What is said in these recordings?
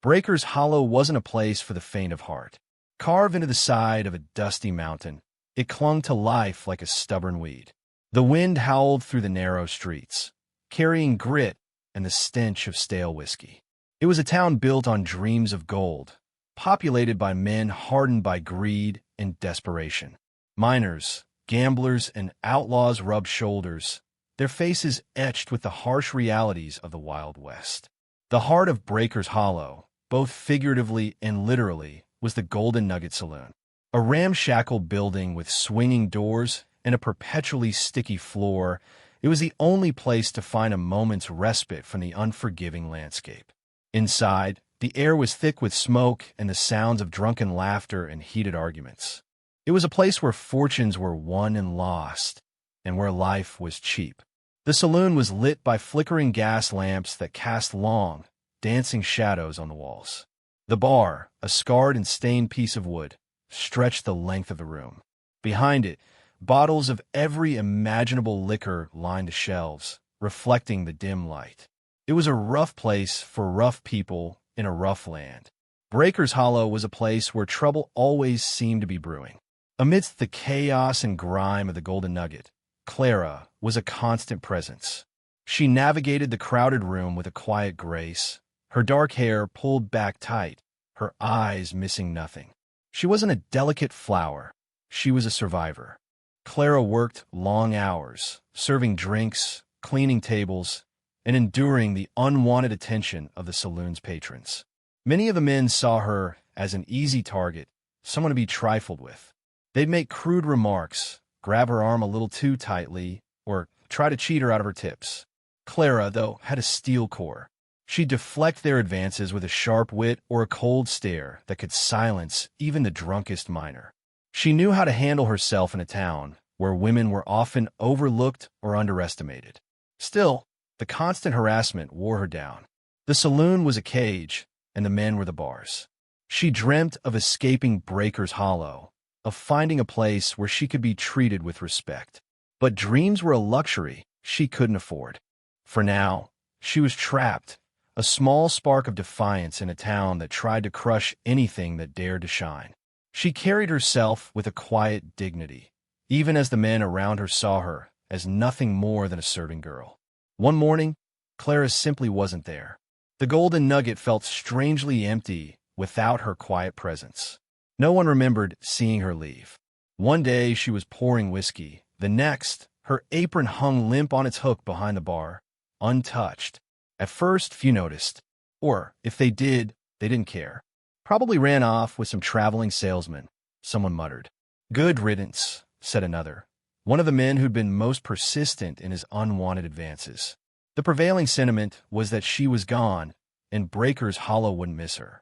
Breaker's Hollow wasn't a place for the faint of heart. Carved into the side of a dusty mountain, it clung to life like a stubborn weed. The wind howled through the narrow streets, carrying grit and the stench of stale whiskey. It was a town built on dreams of gold, populated by men hardened by greed and desperation. Miners, gamblers, and outlaws rubbed shoulders, their faces etched with the harsh realities of the Wild West. The heart of Breaker's Hollow, both figuratively and literally, was the Golden Nugget Saloon. A ramshackle building with swinging doors and a perpetually sticky floor, it was the only place to find a moment's respite from the unforgiving landscape. Inside, the air was thick with smoke and the sounds of drunken laughter and heated arguments. It was a place where fortunes were won and lost, and where life was cheap. The saloon was lit by flickering gas lamps that cast long, dancing shadows on the walls. The bar, a scarred and stained piece of wood, stretched the length of the room. Behind it, bottles of every imaginable liquor lined the shelves, reflecting the dim light. It was a rough place for rough people in a rough land. Breaker's Hollow was a place where trouble always seemed to be brewing. Amidst the chaos and grime of the Golden Nugget, Clara was a constant presence. She navigated the crowded room with a quiet grace, her dark hair pulled back tight, her eyes missing nothing. She wasn't a delicate flower. She was a survivor. Clara worked long hours, serving drinks, cleaning tables, and enduring the unwanted attention of the saloon's patrons. Many of the men saw her as an easy target, someone to be trifled with. They'd make crude remarks, grab her arm a little too tightly, or try to cheat her out of her tips. Clara, though, had a steel core. She'd deflect their advances with a sharp wit or a cold stare that could silence even the drunkest miner. She knew how to handle herself in a town where women were often overlooked or underestimated. Still, the constant harassment wore her down. The saloon was a cage, and the men were the bars. She dreamt of escaping Breaker's Hollow, of finding a place where she could be treated with respect. But dreams were a luxury she couldn't afford. For now, she was trapped, a small spark of defiance in a town that tried to crush anything that dared to shine. She carried herself with a quiet dignity, even as the men around her saw her as nothing more than a serving girl. One morning, Clara simply wasn't there. The Golden Nugget felt strangely empty without her quiet presence. No one remembered seeing her leave. One day she was pouring whiskey. The next, her apron hung limp on its hook behind the bar, untouched. At first, few noticed. Or, if they did, they didn't care. Probably ran off with some traveling salesman, someone muttered. Good riddance, said another, one of the men who'd been most persistent in his unwanted advances. The prevailing sentiment was that she was gone, and Breaker's Hollow wouldn't miss her.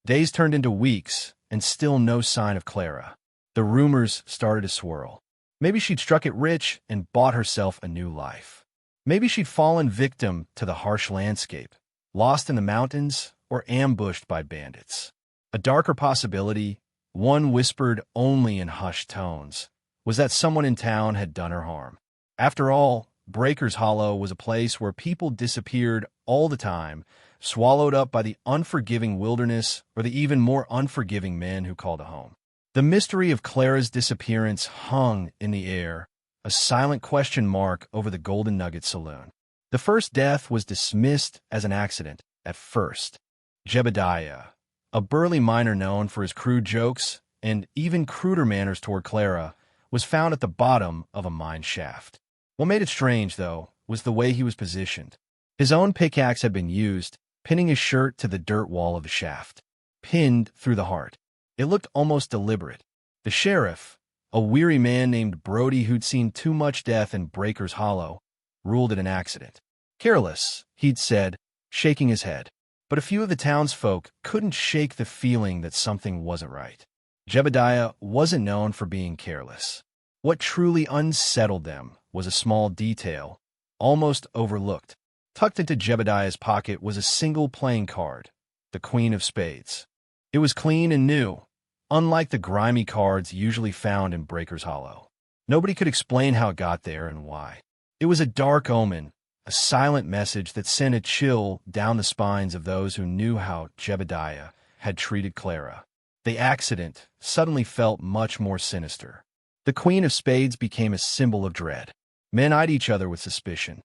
Days turned into weeks, and still no sign of Clara. The rumors started to swirl. Maybe she'd struck it rich and bought herself a new life. Maybe she'd fallen victim to the harsh landscape, lost in the mountains, or ambushed by bandits. A darker possibility, one whispered only in hushed tones, was that someone in town had done her harm. After all, Breaker's Hollow was a place where people disappeared all the time, swallowed up by the unforgiving wilderness or the even more unforgiving men who called it home. The mystery of Clara's disappearance hung in the air, a silent question mark over the Golden Nugget Saloon. The first death was dismissed as an accident at first. Jebediah, a burly miner known for his crude jokes and even cruder manners toward Clara, was found at the bottom of a mine shaft. What made it strange, though, was the way he was positioned. His own pickaxe had been used, pinning his shirt to the dirt wall of the shaft. Pinned through the heart. It looked almost deliberate. The sheriff, a weary man named Brody who'd seen too much death in Breaker's Hollow, ruled it an accident. Careless, he'd said, shaking his head. But a few of the townsfolk couldn't shake the feeling that something wasn't right. Jebediah wasn't known for being careless. What truly unsettled them was a small detail, almost overlooked. Tucked into Jebediah's pocket was a single playing card, the Queen of Spades. It was clean and new, unlike the grimy cards usually found in Breaker's Hollow. Nobody could explain how it got there and why. It was a dark omen, a silent message that sent a chill down the spines of those who knew how Jebediah had treated Clara. The accident suddenly felt much more sinister. The Queen of Spades became a symbol of dread. Men eyed each other with suspicion.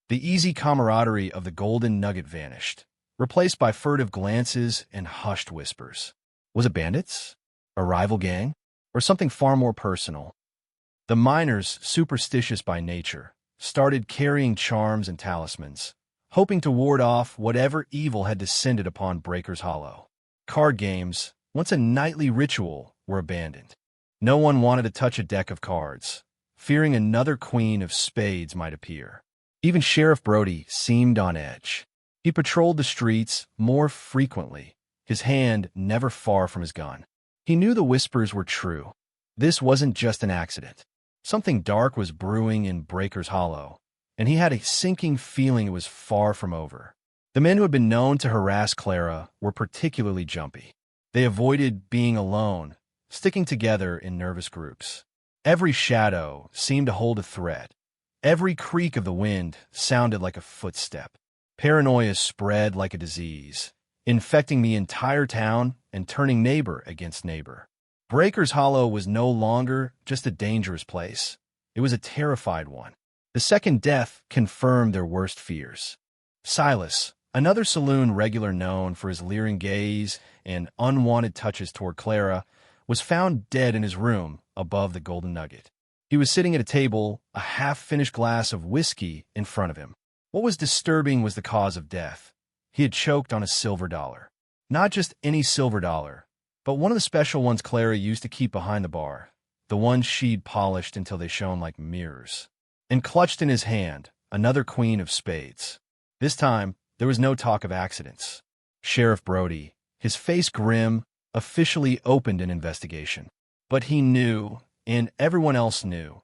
The easy camaraderie of the Golden Nugget vanished, replaced by furtive glances and hushed whispers. Was it bandits? A rival gang? Or something far more personal? The miners, superstitious by nature, started carrying charms and talismans, hoping to ward off whatever evil had descended upon Breaker's Hollow. Card games, once a nightly ritual, were abandoned. No one wanted to touch a deck of cards, fearing another Queen of Spades might appear. Even Sheriff Brody seemed on edge. He patrolled the streets more frequently, his hand never far from his gun. He knew the whispers were true. This wasn't just an accident. Something dark was brewing in Breaker's Hollow, and he had a sinking feeling it was far from over. The men who had been known to harass Clara were particularly jumpy. They avoided being alone, sticking together in nervous groups. Every shadow seemed to hold a threat. Every creak of the wind sounded like a footstep. Paranoia spread like a disease, infecting the entire town and turning neighbor against neighbor. Breaker's Hollow was no longer just a dangerous place. It was a terrified one. The second death confirmed their worst fears. Silas, another saloon regular known for his leering gaze and unwanted touches toward Clara, was found dead in his room above the Golden Nugget. He was sitting at a table, a half-finished glass of whiskey in front of him. What was disturbing was the cause of death. He had choked on a silver dollar. Not just any silver dollar, but one of the special ones Clara used to keep behind the bar, the ones she'd polished until they shone like mirrors. And clutched in his hand, another Queen of Spades. This time, there was no talk of accidents. Sheriff Brody, his face grim, officially opened an investigation. But he knew, and everyone else knew,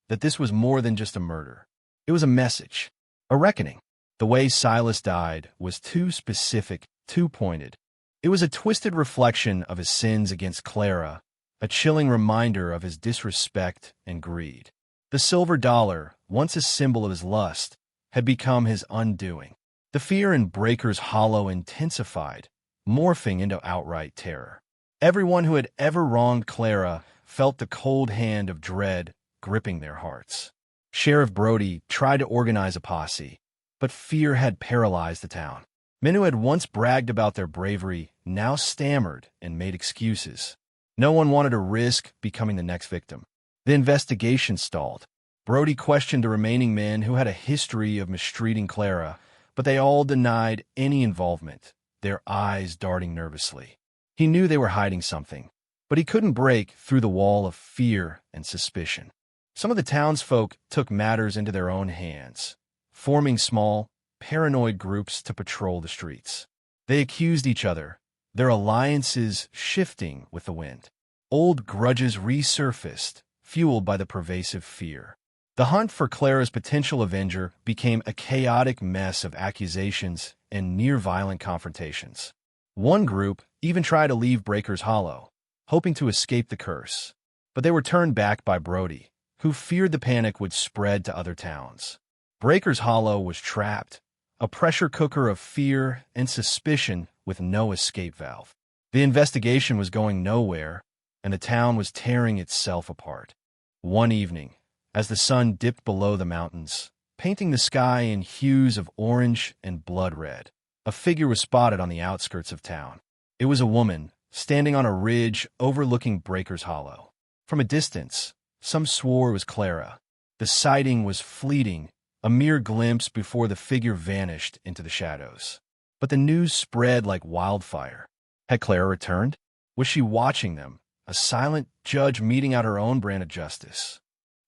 that this was more than just a murder. It was a message, a reckoning. The way Silas died was too specific, too pointed. It was a twisted reflection of his sins against Clara, a chilling reminder of his disrespect and greed. The silver dollar, once a symbol of his lust, had become his undoing. The fear in Breaker's Hollow intensified, morphing into outright terror. Everyone who had ever wronged Clara felt the cold hand of dread gripping their hearts. Sheriff Brody tried to organize a posse, but fear had paralyzed the town. Men who had once bragged about their bravery now stammered and made excuses. No one wanted to risk becoming the next victim. The investigation stalled. Brody questioned the remaining men who had a history of mistreating Clara, but they all denied any involvement, their eyes darting nervously. He knew they were hiding something, but he couldn't break through the wall of fear and suspicion. Some of the townsfolk took matters into their own hands, forming small, paranoid groups to patrol the streets. They accused each other, their alliances shifting with the wind. Old grudges resurfaced, fueled by the pervasive fear. The hunt for Clara's potential avenger became a chaotic mess of accusations and near-violent confrontations. One group even tried to leave Breaker's Hollow, hoping to escape the curse, but they were turned back by Brody, who feared the panic would spread to other towns. Breaker's Hollow was trapped, a pressure cooker of fear and suspicion with no escape valve. The investigation was going nowhere, and the town was tearing itself apart. One evening, as the sun dipped below the mountains, painting the sky in hues of orange and blood red, a figure was spotted on the outskirts of town. It was a woman, standing on a ridge overlooking Breaker's Hollow. From a distance, some swore it was Clara. The sighting was fleeting, a mere glimpse before the figure vanished into the shadows. But the news spread like wildfire. Had Clara returned? Was she watching them, a silent judge meting out her own brand of justice?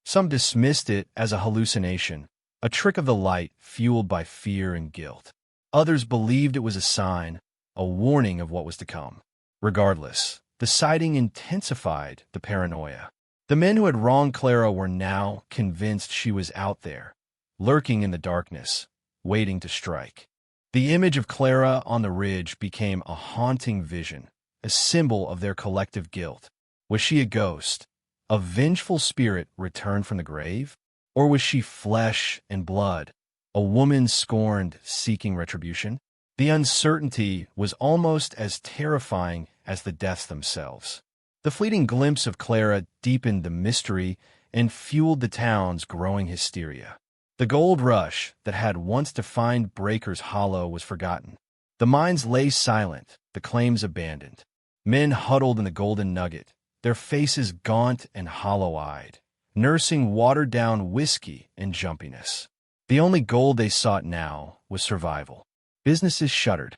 Some dismissed it as a hallucination, a trick of the light fueled by fear and guilt. Others believed it was a sign, a warning of what was to come. Regardless, the sighting intensified the paranoia. The men who had wronged Clara were now convinced she was out there, lurking in the darkness, waiting to strike. The image of Clara on the ridge became a haunting vision, a symbol of their collective guilt. Was she a ghost, a vengeful spirit returned from the grave? Or was she flesh and blood, A woman scorned, seeking retribution. The uncertainty was almost as terrifying as the deaths themselves. The fleeting glimpse of Clara deepened the mystery and fueled the town's growing hysteria. The gold rush that had once defined Breaker's Hollow was forgotten. The mines lay silent, the claims abandoned. Men huddled in the Golden Nugget, their faces gaunt and hollow-eyed, nursing watered-down whiskey and jumpiness. The only gold they sought now was survival. Businesses shuttered.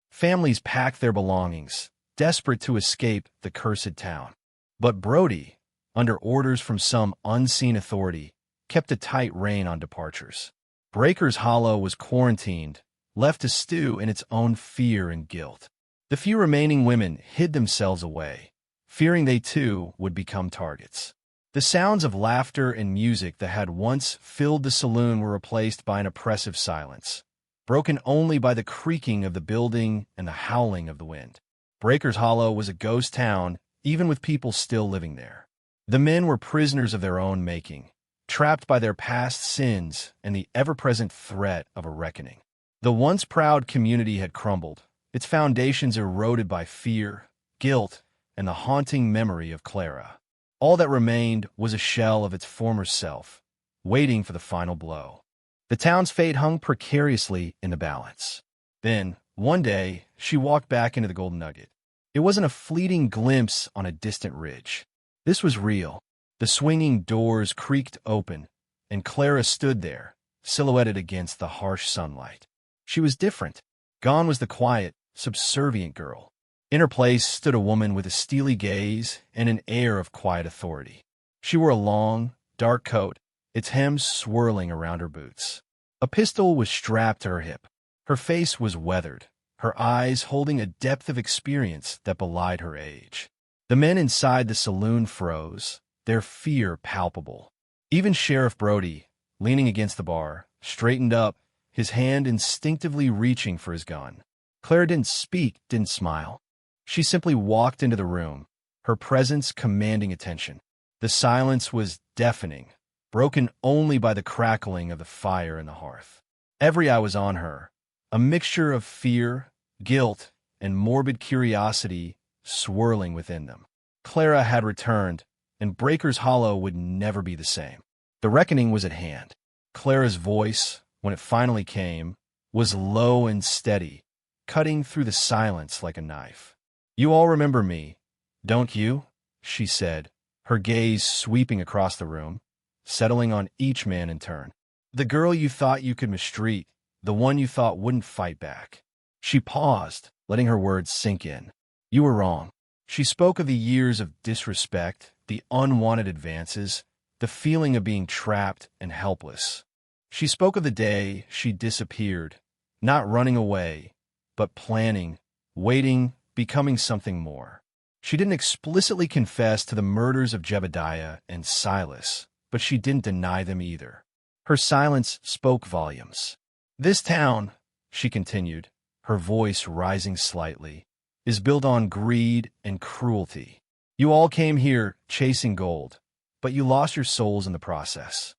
Families packed their belongings, desperate to escape the cursed town. But Brody, under orders from some unseen authority, kept a tight rein on departures. Breaker's Hollow was quarantined, left to stew in its own fear and guilt. The few remaining women hid themselves away, fearing they too would become targets. The sounds of laughter and music that had once filled the saloon were replaced by an oppressive silence, broken only by the creaking of the building and the howling of the wind. Breaker's Hollow was a ghost town, even with people still living there. The men were prisoners of their own making, trapped by their past sins and the ever-present threat of a reckoning. The once proud community had crumbled, its foundations eroded by fear, guilt, and the haunting memory of Clara. All that remained was a shell of its former self, waiting for the final blow. The town's fate hung precariously in the balance. Then, one day, she walked back into the Golden Nugget. It wasn't a fleeting glimpse on a distant ridge. This was real. The swinging doors creaked open, and Clara stood there, silhouetted against the harsh sunlight. She was different. Gone was the quiet, subservient girl. In her place stood a woman with a steely gaze and an air of quiet authority. She wore a long, dark coat, its hems swirling around her boots. A pistol was strapped to her hip. Her face was weathered, her eyes holding a depth of experience that belied her age. The men inside the saloon froze, their fear palpable. Even Sheriff Brody, leaning against the bar, straightened up, his hand instinctively reaching for his gun. Clara didn't speak, didn't smile. She simply walked into the room, her presence commanding attention. The silence was deafening, broken only by the crackling of the fire in the hearth. Every eye was on her, a mixture of fear, guilt, and morbid curiosity swirling within them. Clara had returned, and Breaker's Hollow would never be the same. The reckoning was at hand. Clara's voice, when it finally came, was low and steady, cutting through the silence like a knife. "You all remember me, don't you?" she said, her gaze sweeping across the room, settling on each man in turn. "The girl you thought you could mistreat, the one you thought wouldn't fight back." She paused, letting her words sink in. "You were wrong." She spoke of the years of disrespect, the unwanted advances, the feeling of being trapped and helpless. She spoke of the day she disappeared, not running away, but planning, waiting, becoming something more. She didn't explicitly confess to the murders of Jebediah and Silas, but she didn't deny them either. Her silence spoke volumes. "This town," she continued, her voice rising slightly, "is built on greed and cruelty. You all came here chasing gold, but you lost your souls in the process."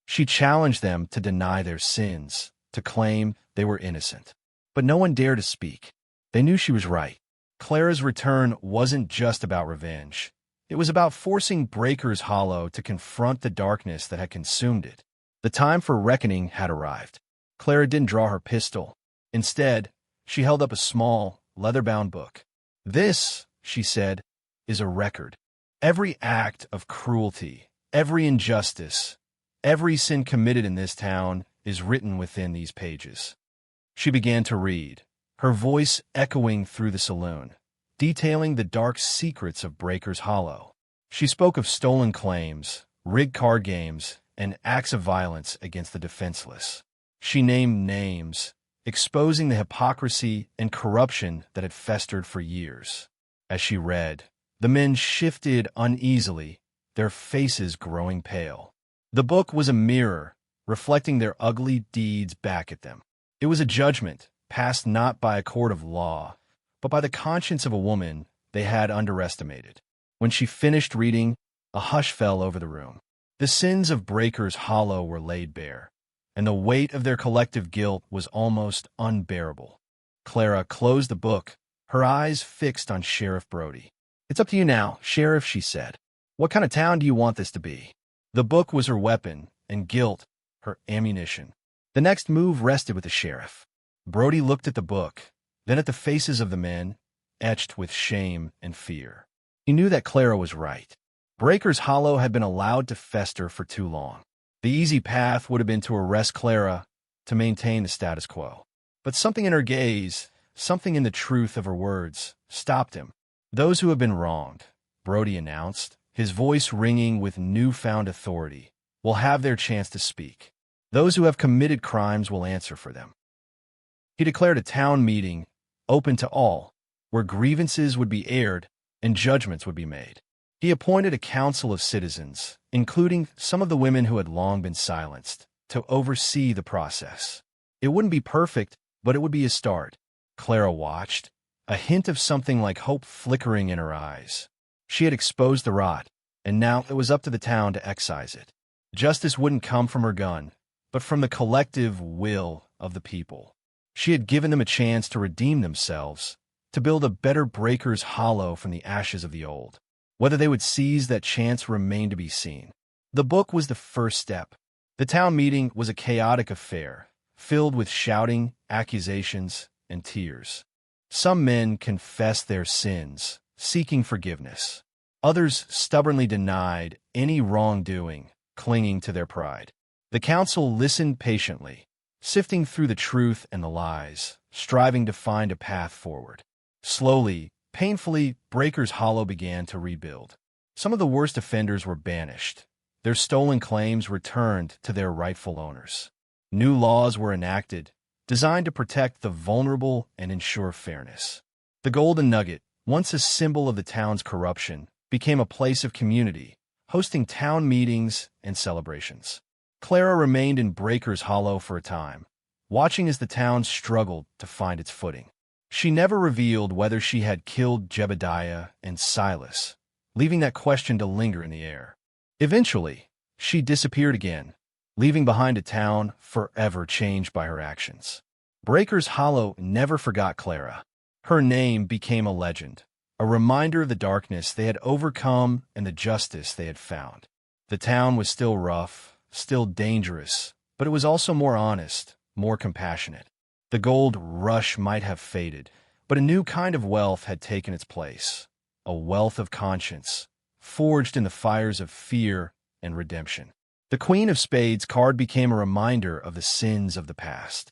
She challenged them to deny their sins, to claim they were innocent. But no one dared to speak. They knew she was right. Clara's return wasn't just about revenge. It was about forcing Breaker's Hollow to confront the darkness that had consumed it. The time for reckoning had arrived. Clara didn't draw her pistol. Instead, she held up a small, leather-bound book. "This," she said, "is a record. Every act of cruelty, every injustice, every sin committed in this town is written within these pages." She began to read, her voice echoing through the saloon, detailing the dark secrets of Breaker's Hollow. She spoke of stolen claims, rigged card games, and acts of violence against the defenseless. She named names, exposing the hypocrisy and corruption that had festered for years. As she read, the men shifted uneasily, their faces growing pale. The book was a mirror, reflecting their ugly deeds back at them. It was a judgment, passed not by a court of law, but by the conscience of a woman they had underestimated. When she finished reading, a hush fell over the room. The sins of Breaker's Hollow were laid bare. and the weight of their collective guilt was almost unbearable. Clara closed the book, her eyes fixed on Sheriff Brody. "It's up to you now, Sheriff," she said. "What kind of town do you want this to be?" The book was her weapon, and guilt her ammunition. The next move rested with the sheriff. Brody looked at the book, then at the faces of the men, etched with shame and fear. He knew that Clara was right. Breaker's Hollow had been allowed to fester for too long. The easy path would have been to arrest Clara, to maintain the status quo. But something in her gaze, something in the truth of her words, stopped him. "Those who have been wronged," Brody announced, his voice ringing with newfound authority, "will have their chance to speak. Those who have committed crimes will answer for them." He declared a town meeting, open to all, where grievances would be aired and judgments would be made. He appointed a council of citizens, including some of the women who had long been silenced, to oversee the process. It wouldn't be perfect, but it would be a start. Clara watched, a hint of something like hope flickering in her eyes. She had exposed the rot, and now it was up to the town to excise it. Justice wouldn't come from her gun, but from the collective will of the people. She had given them a chance to redeem themselves, to build a better Breaker's Hollow from the ashes of the old. Whether they would seize that chance remained to be seen. The book was the first step. The town meeting was a chaotic affair, filled with shouting, accusations, and tears. Some men confessed their sins, seeking forgiveness. Others stubbornly denied any wrongdoing, clinging to their pride. The council listened patiently, sifting through the truth and the lies, striving to find a path forward. Slowly, painfully, Breaker's Hollow began to rebuild. Some of the worst offenders were banished, their stolen claims returned to their rightful owners. New laws were enacted, designed to protect the vulnerable and ensure fairness. The Golden Nugget, once a symbol of the town's corruption, became a place of community, hosting town meetings and celebrations. Clara remained in Breaker's Hollow for a time, watching as the town struggled to find its footing. She never revealed whether she had killed Jebediah and Silas, leaving that question to linger in the air. Eventually, she disappeared again, leaving behind a town forever changed by her actions. Breaker's Hollow never forgot Clara. Her name became a legend, a reminder of the darkness they had overcome and the justice they had found. The town was still rough, still dangerous, but it was also more honest, more compassionate. The gold rush might have faded, but a new kind of wealth had taken its place, a wealth of conscience, forged in the fires of fear and redemption. The Queen of Spades card became a reminder of the sins of the past,